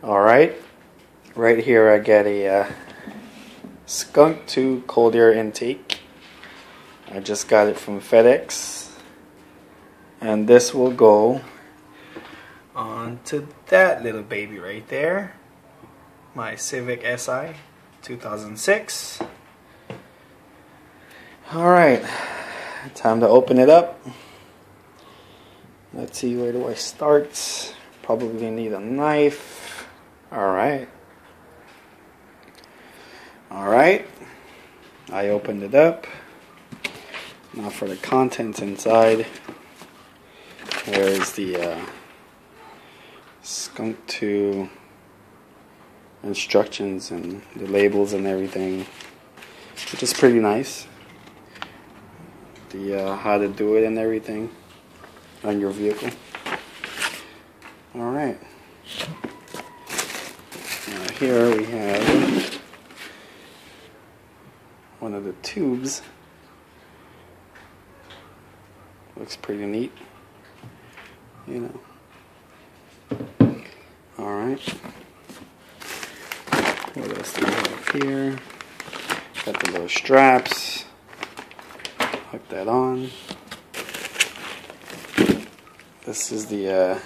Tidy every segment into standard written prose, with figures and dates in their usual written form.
Alright, right here I get a Skunk2 cold air intake. I just got it from FedEx, and this will go onto that little baby right there, my Civic Si 2006. Alright, time to open it up. Let's see, where do I start? Probably need a knife. Alright, I opened it up. Now for the contents inside, there's the Skunk2 instructions and the labels and everything, which is pretty nice. The how to do it and everything on your vehicle. Alright. Here we have one of the tubes. Looks pretty neat, you know. Alright. What else do we have here? Got the little straps. Hook that on. This is the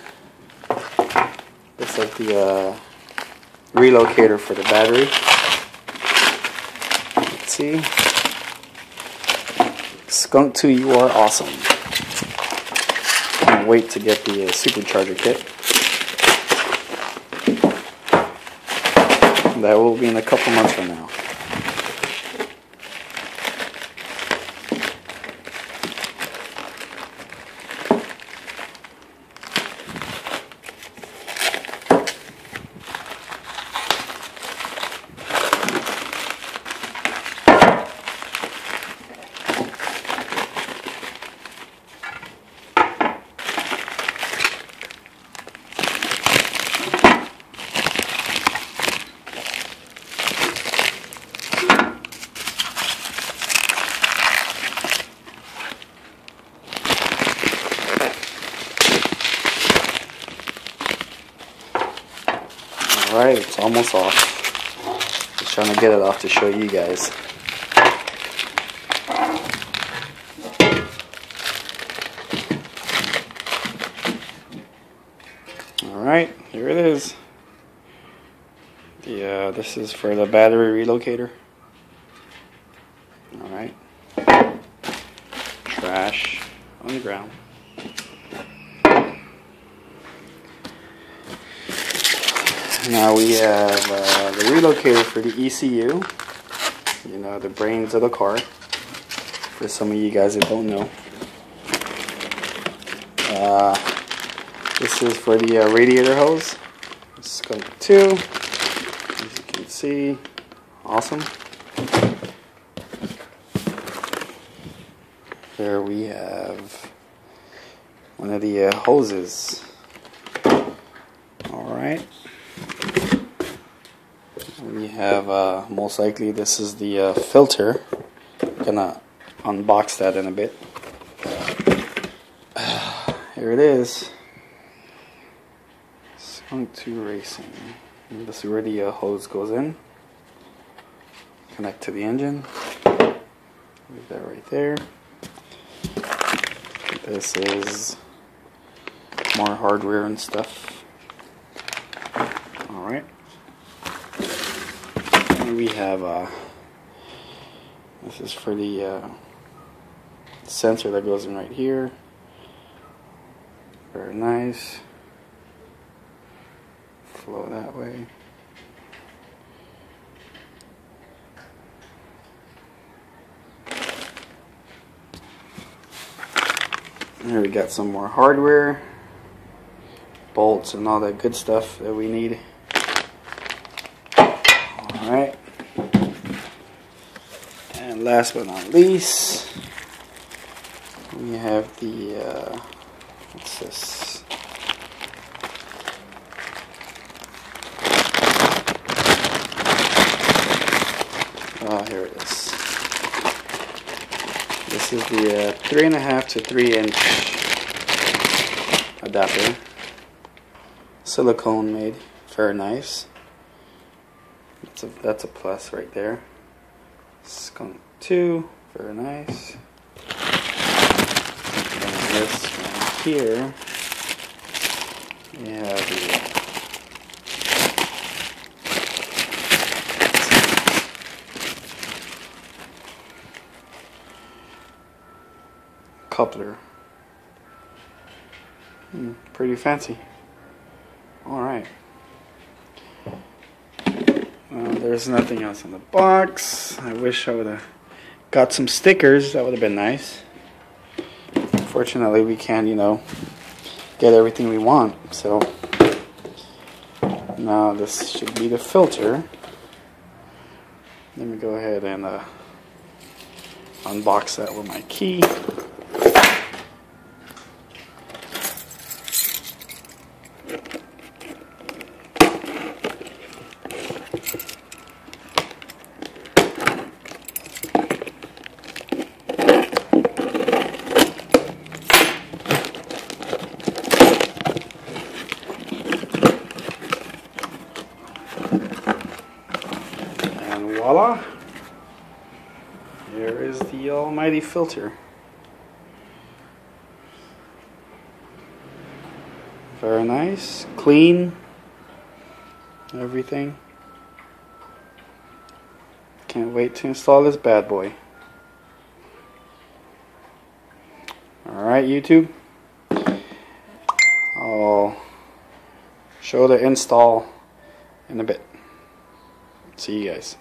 looks like the relocator for the battery. Let's see. Skunk2, you are awesome. Can't wait to get the supercharger kit. That will be in a couple months from now. Alright, it's almost off. Just trying to get it off to show you guys. Alright, here it is. This is for the battery relocator. Alright. Trash on the ground. Now we have the relocator for the ECU, you know, the brains of the car, for some of you guys that don't know. This is for the radiator hose, Skunk2, as you can see, awesome. Here we have one of the hoses. Alright. We have, most likely this is the filter. I'm gonna unbox that in a bit. Here it is. Skunk2 Racing. And this is where the hose goes in. Connect to the engine. Leave that right there. This is more hardware and stuff. Alright. We have this is for the sensor that goes in right here. Very nice. Flow that way. Here we got some more hardware, bolts and all that good stuff that we need. Alright, and last but not least, we have the, what's this? Oh, here it is. This is the 3.5 to 3 inch adapter, silicone made. Very nice. That's a plus right there. Skunk2, very nice. And this one here, we have the coupler. Pretty fancy. Alright. There's nothing else in the box. I wish I would have got some stickers. That would have been nice. Unfortunately, we can't, get everything we want. So now this should be the filter. Let me go ahead and unbox that with my key. And voila, here is the almighty filter. Very nice, clean, everything. Can't wait to install this bad boy. Alright, YouTube, I'll show the install in a bit. See you guys.